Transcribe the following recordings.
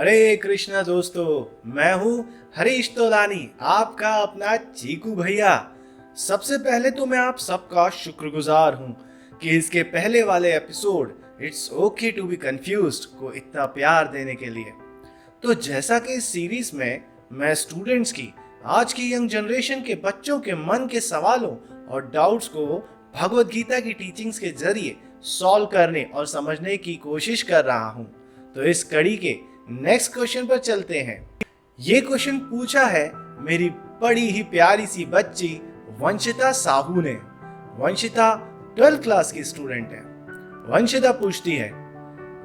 हरे कृष्णा दोस्तों, मैं हूँ हरीश तोलानी, आपका अपना चीकू भैया। सबसे पहले तो मैं आप सबका शुक्रगुजार हूँ कि इसके पहले वाले episode it's okay to be confused को इतना प्यार देने के लिए। तो जैसा कि इस सीरीज में मैं स्टूडेंट्स की, आज की यंग जनरेशन के बच्चों के मन के सवालों और डाउट्स को भगवत गीता की टीचिंग्स के जरिए सॉल्व करने और समझने की कोशिश कर रहा हूँ। तो इस कड़ी के नेक्स्ट क्वेश्चन पर चलते हैं। ये क्वेश्चन पूछा है मेरी बड़ी ही प्यारी सी बच्ची वंशिता साहू ने। वंशिता 12th क्लास की स्टूडेंट है। वंशिता पूछती है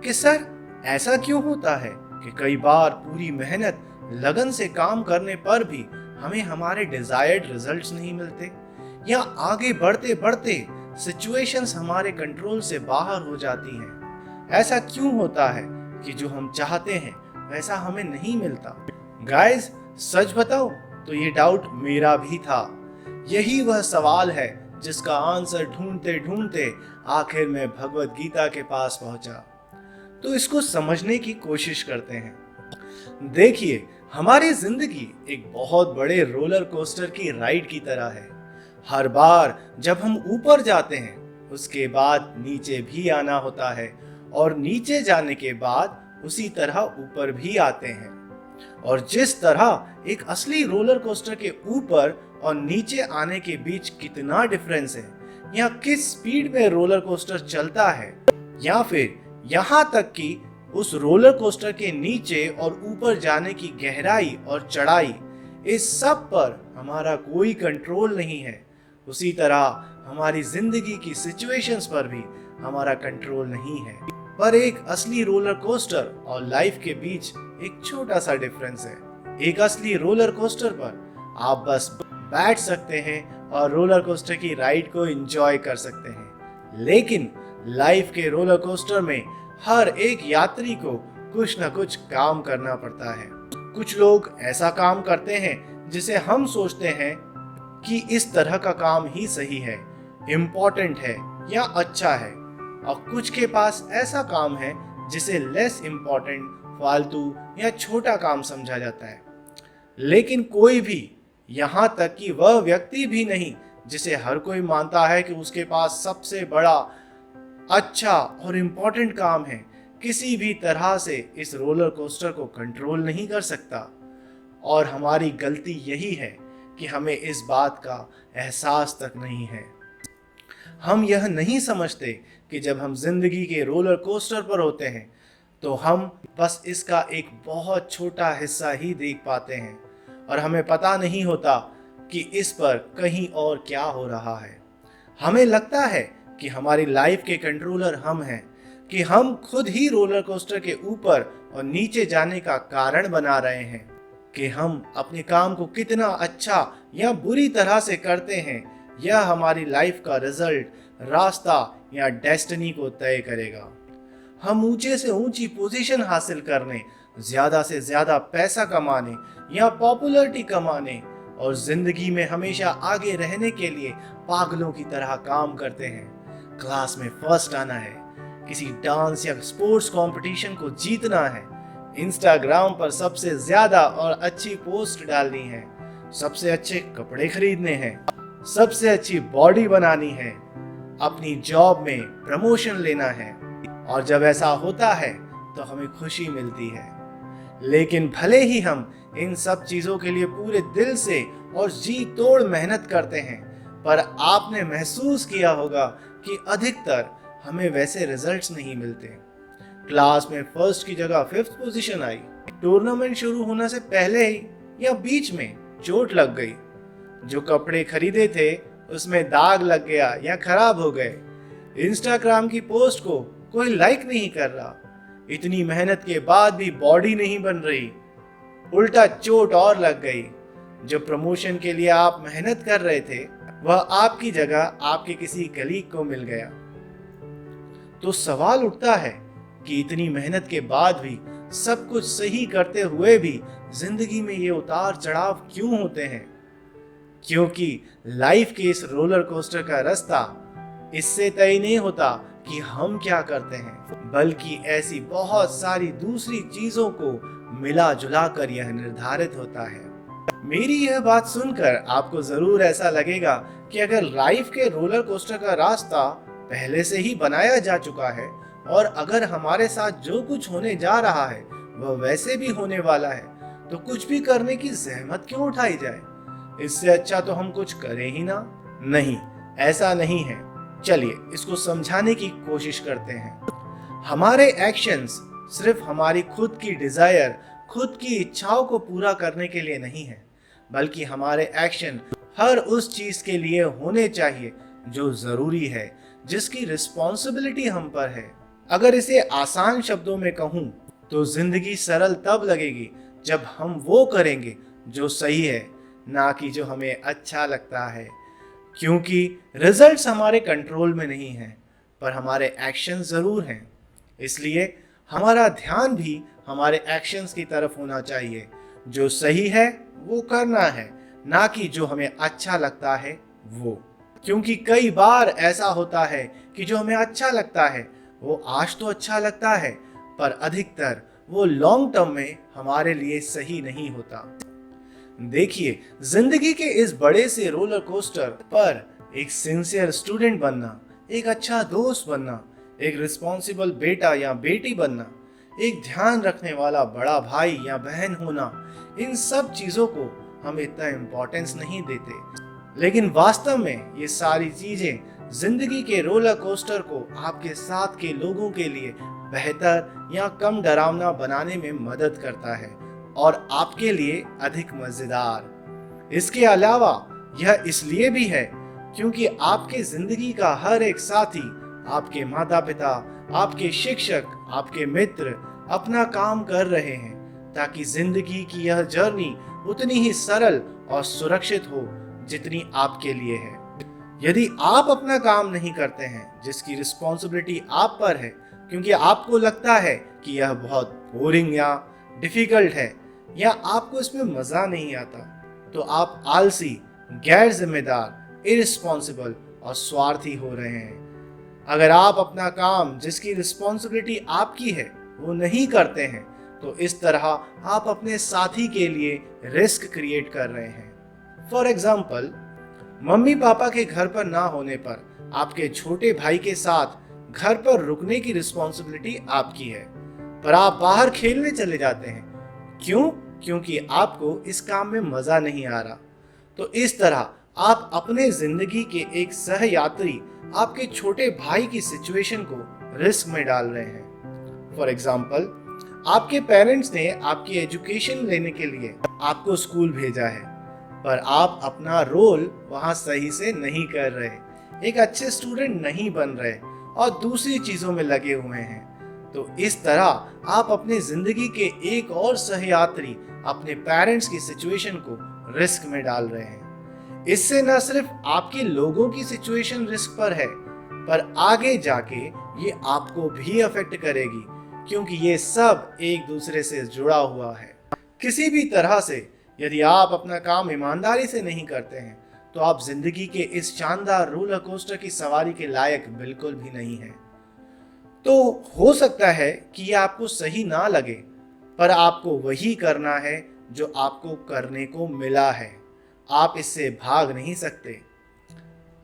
कि सर, ऐसा क्यों होता है कि कई बार पूरी मेहनत लगन से काम करने पर भी हमें हमारे डिजायर्ड रिजल्ट्स नहीं मिलते, या आगे बढ़ते बढ़ते सिचुएशंस हमारे कंट्रोल से बाहर हो जाती हैं। ऐसा क्यों होता है कि जो हम चाहते हैं वैसा हमें नहीं मिलता? गाइस, सच बताओ तो ये डाउट मेरा भी था। यही वह सवाल है जिसका आंसर ढूंढते ढूंढते आखिर में भगवत गीता के पास पहुंचा। तो इसको समझने की कोशिश करते हैं। देखिए, हमारी जिंदगी एक बहुत बड़े रोलर कोस्टर की राइड की तरह है। हर बार जब हम ऊपर जाते हैं उसके बाद नीचे भी आना होता है, और नीचे जाने के बाद उसी तरह ऊपर भी आते हैं। और जिस तरह एक असली रोलर कोस्टर के ऊपर और नीचे आने के बीच कितना डिफरेंस है, या किस स्पीड में रोलर कोस्टर चलता है, या फिर यहाँ तक कि उस रोलर कोस्टर के नीचे और ऊपर जाने की गहराई और चढ़ाई, इस सब पर हमारा कोई कंट्रोल नहीं है, उसी तरह हमारी जिंदगी की सिचुएशंस पर भी हमारा कंट्रोल नहीं है। पर एक असली रोलर कोस्टर और लाइफ के बीच एक छोटा सा डिफरेंस है। एक असली रोलर कोस्टर पर आप बस बैठ सकते हैं और रोलर कोस्टर की राइड को एंजॉय कर सकते हैं, लेकिन लाइफ के रोलर कोस्टर में हर एक यात्री को कुछ ना कुछ काम करना पड़ता है। कुछ लोग ऐसा काम करते हैं जिसे हम सोचते हैं कि इस तरह का काम ही सही है, इम्पोर्टेंट है या अच्छा है, और कुछ के पास ऐसा काम है जिसे लेस इम्पोर्टेंट, फालतू या छोटा काम समझा जाता है। लेकिन कोई भी, यहाँ तक कि वह व्यक्ति भी नहीं जिसे हर कोई मानता है कि उसके पास सबसे बड़ा, अच्छा और इम्पोर्टेंट काम है, किसी भी तरह से इस रोलर कोस्टर को कंट्रोल नहीं कर सकता। और हमारी गलती यही है कि हमें इस बात का एहसास तक नहीं है। हम यह नहीं समझते कि जब हम जिंदगी के रोलर कोस्टर पर होते हैं तो हम बस इसका एक बहुत छोटा हिस्सा ही देख पाते हैं, और हमें पता नहीं होता कि इस पर कहीं और क्या हो रहा है। हमें लगता है कि हमारी लाइफ के कंट्रोलर हम हैं, कि हम खुद ही रोलर कोस्टर के ऊपर और नीचे जाने का कारण बना रहे हैं, कि हम अपने काम को कितना अच्छा या बुरी तरह से करते हैं, यह हमारी लाइफ का रिजल्ट, रास्ता या डेस्टिनी को तय करेगा। हम ऊंचे से ऊंची पोजीशन हासिल करने, ज्यादा से ज्यादा पैसा कमाने या पॉपुलैरिटी कमाने और जिंदगी में हमेशा आगे रहने के लिए पागलों की तरह काम करते हैं। क्लास में फर्स्ट आना है, किसी डांस या स्पोर्ट्स कंपटीशन को जीतना है, इंस्टाग्राम पर सबसे ज्यादा और अच्छी पोस्ट डालनी है, सबसे अच्छे कपड़े खरीदने हैं, सबसे अच्छी बॉडी बनानी है, अपनी जॉब में प्रमोशन लेना है। और जब ऐसा होता है तो हमें खुशी मिलती है। लेकिन भले ही हम इन सब चीजों के लिए पूरे दिल से और जी तोड़ मेहनत करते हैं, पर आपने महसूस किया होगा कि अधिकतर हमें वैसे रिजल्ट्स नहीं मिलते। क्लास में फर्स्ट की जगह 5th पोजीशन आई, टूर्नामेंट शुरू होने से पहले ही या बीच में चोट लग गई, जो कपड़े खरीदे थे उसमें दाग लग गया या खराब हो गए, इंस्टाग्राम की पोस्ट को कोई लाइक नहीं कर रहा, इतनी मेहनत के बाद भी बॉडी नहीं बन रही, उल्टा चोट और लग गई, जो प्रमोशन के लिए आप मेहनत कर रहे थे वह आपकी जगह आपके किसी कलीग को मिल गया। तो सवाल उठता है कि इतनी मेहनत के बाद भी, सब कुछ सही करते हुए भी जिंदगी में ये उतार चढ़ाव क्यों होते हैं? क्योंकि लाइफ के इस रोलर कोस्टर का रास्ता इससे तय नहीं होता कि हम क्या करते हैं, बल्कि ऐसी बहुत सारी दूसरी चीजों को मिला जुला कर यह निर्धारित होता है। मेरी यह बात सुनकर आपको जरूर ऐसा लगेगा कि अगर लाइफ के रोलर कोस्टर का रास्ता पहले से ही बनाया जा चुका है और अगर हमारे साथ जो कुछ होने जा रहा है वह वैसे भी होने वाला है, तो कुछ भी करने की जहमत क्यों उठाई जाए? इससे अच्छा तो हम कुछ करें ही ना। नहीं, ऐसा नहीं है। चलिए इसको समझाने की कोशिश करते हैं। हमारे एक्शंस सिर्फ हमारी खुद की डिजायर, खुद की इच्छाओं को पूरा करने के लिए नहीं है, बल्कि हमारे एक्शन हर उस चीज के लिए होने चाहिए जो जरूरी है, जिसकी रिस्पॉन्सिबिलिटी हम पर है। अगर इसे आसान शब्दों में कहूं तो जिंदगी सरल तब लगेगी जब हम वो करेंगे जो सही है, ना कि जो हमें अच्छा लगता है। क्योंकि रिजल्ट्स हमारे कंट्रोल में नहीं हैं, पर हमारे एक्शन जरूर हैं। इसलिए हमारा ध्यान भी हमारे एक्शंस की तरफ होना चाहिए। जो सही है वो करना है, ना कि जो हमें अच्छा लगता है वो। क्योंकि कई बार ऐसा होता है कि जो हमें अच्छा लगता है वो आज तो अच्छा लगता है, पर अधिकतर वो लॉन्ग टर्म में हमारे लिए सही नहीं होता। देखिए, जिंदगी के इस बड़े से रोलर कोस्टर पर एक सिंसियर स्टूडेंट बनना, एक अच्छा दोस्त बनना, एक रिस्पॉन्सिबल बेटा या बेटी बनना, एक ध्यान रखने वाला बड़ा भाई या बहन होना, इन सब चीजों को हम इतना इम्पोर्टेंस नहीं देते। लेकिन वास्तव में ये सारी चीजें जिंदगी के रोलर कोस्टर को आपके साथ के लोगों के लिए बेहतर या कम डरावना बनाने में मदद करता है और आपके लिए अधिक मजेदार। इसके अलावा यह इसलिए भी है क्योंकि आपके जिंदगी का हर एक साथी, आपके माता पिता, आपके शिक्षक, आपके मित्र अपना काम कर रहे हैं ताकि जिंदगी की यह जर्नी उतनी ही सरल और सुरक्षित हो जितनी आपके लिए है। यदि आप अपना काम नहीं करते हैं जिसकी रिस्पॉन्सिबिलिटी आप पर है, क्योंकि आपको लगता है कि यह बहुत बोरिंग या डिफिकल्ट है या आपको इसमें मजा नहीं आता, तो आप आलसी, गैर जिम्मेदार, इररिस्पॉन्सिबल और स्वार्थी हो रहे हैं। अगर आप अपना काम जिसकी रिस्पॉन्सिबिलिटी आपकी है वो नहीं करते हैं, तो इस तरह आप अपने साथी के लिए रिस्क क्रिएट कर रहे हैं। फॉर एग्जाम्पल, मम्मी पापा के घर पर ना होने पर आपके छोटे भाई के साथ घर पर रुकने की रिस्पॉन्सिबिलिटी आपकी है, पर आप बाहर खेलने चले जाते हैं। क्यों? क्योंकि आपको इस काम में मजा नहीं आ रहा। तो इस तरह आप अपने जिंदगी के एक सहयात्री, आपके छोटे भाई की सिचुएशन को रिस्क में डाल रहे हैं। फॉर एग्जाम्पल, आपके पेरेंट्स ने आपकी एजुकेशन लेने के लिए आपको स्कूल भेजा है, पर आप अपना रोल वहां सही से नहीं कर रहे, एक अच्छे स्टूडेंट नहीं बन रहे और दूसरी चीजों में लगे हुए हैं। तो इस तरह आप अपनी जिंदगी के एक और सहयात्री, अपने पेरेंट्स की सिचुएशन को रिस्क में डाल रहे हैं। इससे न सिर्फ आपके लोगों की सिचुएशन रिस्क पर है, पर आगे जाके ये आपको भी अफेक्ट करेगी, क्योंकि ये सब एक दूसरे से जुड़ा हुआ है। किसी भी तरह से यदि आप अपना काम ईमानदारी से नहीं करते हैं, तो आप जिंदगी के इस शानदार रोलर कोस्टर की सवारी के लायक बिल्कुल भी नहीं है। तो हो सकता है कि यह आपको सही ना लगे, पर आपको वही करना है जो आपको करने को मिला है। आप इससे भाग नहीं सकते।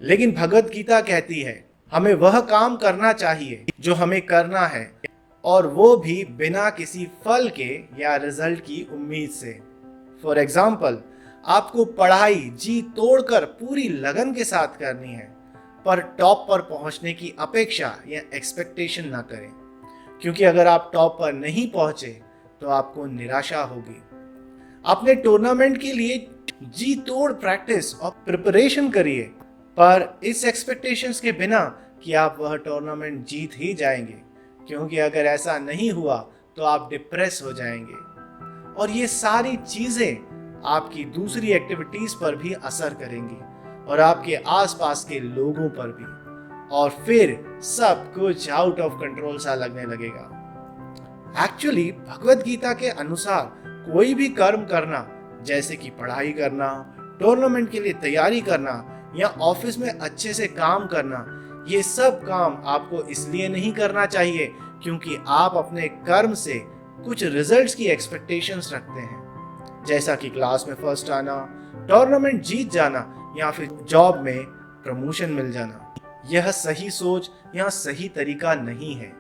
लेकिन भगवत गीता कहती है, हमें वह काम करना चाहिए जो हमें करना है, और वो भी बिना किसी फल के या रिजल्ट की उम्मीद से। फॉर एग्जाम्पल, आपको पढ़ाई जी तोड़कर पूरी लगन के साथ करनी है, पर टॉप पर पहुंचने की अपेक्षा या एक्सपेक्टेशन ना करें, क्योंकि अगर आप टॉप पर नहीं पहुंचे तो आपको निराशा होगी। अपने टूर्नामेंट के लिए जी तोड़ प्रैक्टिस और प्रिपरेशन करिए, पर इस एक्सपेक्टेशंस के बिना कि आप वह टूर्नामेंट जीत ही जाएंगे, क्योंकि अगर ऐसा नहीं हुआ तो आप डिप्रेस हो जाएंगे और ये सारी चीजें आपकी दूसरी एक्टिविटीज पर भी असर करेंगी और आपके आसपास के लोगों पर भी, और फिर सब कुछ आउट ऑफ कंट्रोल सा लगने लगेगा। एक्चुअली भगवत गीता के अनुसार कोई भी कर्म करना, जैसे कि पढ़ाई करना, टूर्नामेंट के लिए तैयारी करना या ऑफिस में अच्छे से काम करना, ये सब काम आपको इसलिए नहीं करना चाहिए क्योंकि आप अपने कर्म से कुछ रिजल्ट्स की एक्सपेक्टेशंस रखते हैं, जैसा कि क्लास में फर्स्ट आना, टूर्नामेंट जीत जाना या फिर जॉब में प्रमोशन मिल जाना। यह सही सोच या सही तरीका नहीं है।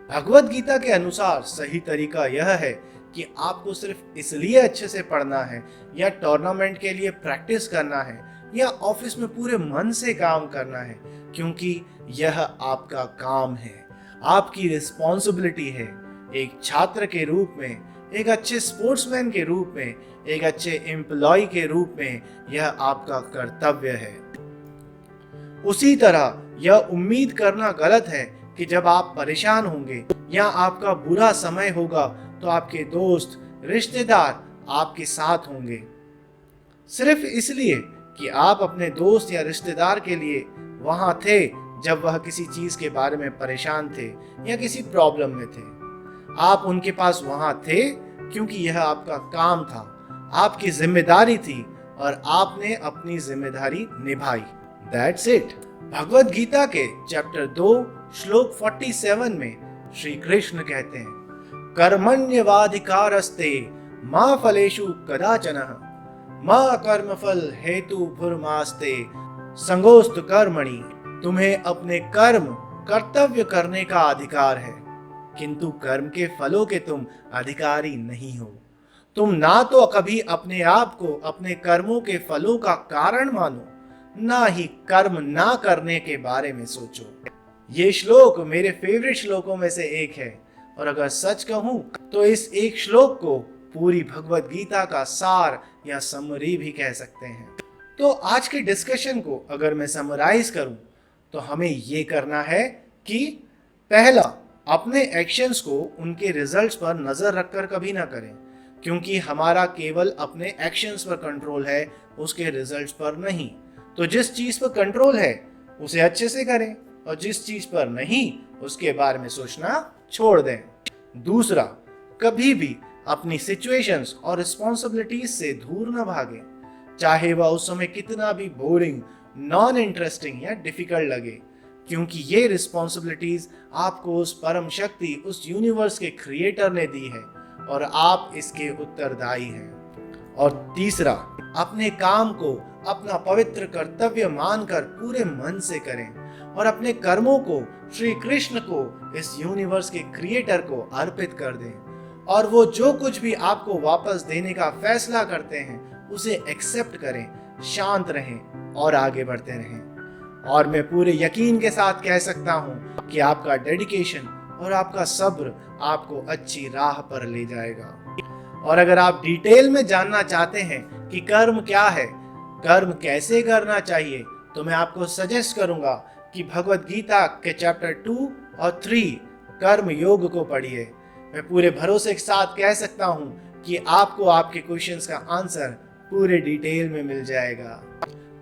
भगवत गीता के अनुसार सही तरीका यह है कि आपको सिर्फ इसलिए अच्छे से पढ़ना है या टूर्नामेंट के लिए प्रैक्टिस करना है या ऑफिस में पूरे मन से काम करना है, क्योंकि यह आपका काम है, आपकी रिस्पॉन्सिबिलिटी है। एक छात्र के रूप में, एक अच्छे स्पोर्ट्समैन के रूप में, एक अच्छे एम्प्लॉय के रूप में यह आपका कर्तव्य है। उसी तरह यह उम्मीद करना गलत है कि जब आप परेशान होंगे या आपका बुरा समय होगा तो आपके दोस्त, रिश्तेदार आपके साथ होंगे, सिर्फ इसलिए कि आप अपने दोस्त या रिश्तेदार के लिए वहां थे जब वह किसी चीज के बारे में परेशान थे या किसी प्रॉब्लम में थे। आप उनके पास वहां थे क्योंकि यह आपका काम था, आपकी जिम्मेदारी थी और आपने अपनी जिम्मेदारी निभाई। That's it. भगवत गीता के चैप्टर 2 श्लोक 47 में श्री कृष्ण कहते हैं, कर्मण्यवाधिकारस्ते मा फलेषु कदाचनः मा कर्मफल हेतु भुर्मास्ते संगोस्तु कर्मणि। तुम्हें अपने कर्तव्य करने का अधिकार है, किंतु कर्म के फलों के तुम अधिकारी नहीं हो। तुम ना तो कभी अपने आप को अपने कर्मों के फलों का कारण मानो, ना ही कर्म ना करने के बारे में सोचो। ये श्लोक मेरे फेवरेट श्लोकों में से एक है और अगर सच कहूं तो इस एक श्लोक को पूरी भगवत गीता का सार या समरी भी कह सकते हैं। तो आज के डिस्कशन को अगर मैं समराइज करूं तो हमें ये करना है कि पहला, अपने एक्शंस को उनके रिजल्ट्स पर नजर रखकर कभी ना करें, क्योंकि हमारा केवल अपने एक्शंस पर कंट्रोल है, उसके रिजल्ट्स पर नहीं। तो जिस चीज पर कंट्रोल है उसे अच्छे से करें और जिस चीज पर नहीं उसके बारे में सोचना छोड़ दें। दूसरा, कभी भी अपनी सिचुएशंस और रिस्पॉन्सिबिलिटीज से दूर न भागें, चाहे वह उस समय कितना भी बोरिंग, नॉन इंटरेस्टिंग या डिफिकल्ट लगे, क्योंकि ये रिस्पॉन्सिबिलिटीज आपको उस परम शक्ति, उस यूनिवर्स के क्रिएटर ने दी है और आप इसके उत्तरदायी हैं। और तीसरा, अपने काम को अपना पवित्र कर्तव्य मानकर पूरे मन से करें और अपने कर्मों को श्री कृष्ण को, इस यूनिवर्स के क्रिएटर को अर्पित कर दें और वो जो कुछ भी आपको वापस देने का फैसला करते हैं उसे एक्सेप्ट करें, शांत रहें और आगे बढ़ते रहें। और मैं पूरे यकीन के साथ कह सकता हूँ कि आपका डेडिकेशन और आपका सब्र आपको अच्छी राह पर ले जाएगा। और अगर आप डिटेल में जानना चाहते हैं कि कर्म क्या है, कर्म कैसे करना चाहिए, तो मैं आपको सजेस्ट करूंगा कि भगवत गीता के चैप्टर 2 और 3 कर्म योग को पढ़िए। मैं पूरे भरोसे के साथ कह सकता हूं कि आपको आपके क्वेश्चंस का आंसर पूरे डिटेल में मिल जाएगा।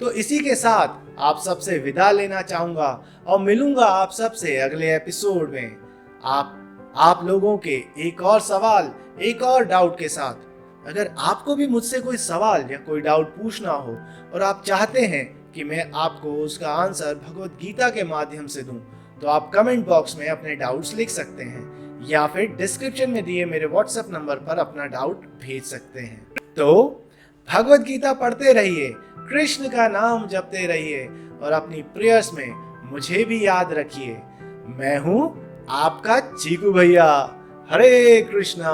तो इसी के साथ आप सबसे विदा लेना चाहूंगा और मिलूंगा आप सबसे अगले एपिसोड में आप लोगों के एक और सवाल, एक और डाउट के साथ। अगर आपको भी मुझसे कोई सवाल या कोई डाउट पूछना हो और आप चाहते हैं कि मैं आपको उसका आंसर भगवत गीता के माध्यम से दूं, तो आप कमेंट बॉक्स में अपने डाउट्स लिख सकते हैं या फिर डिस्क्रिप्शन में दिए मेरे व्हाट्सएप नंबर पर अपना डाउट भेज सकते हैं। तो भगवत गीता पढ़ते रहिए, कृष्ण का नाम जपते रहिए और अपनी प्रेयर्स में मुझे भी याद रखिए। मैं हूं आपका चीकू भैया। हरे कृष्णा।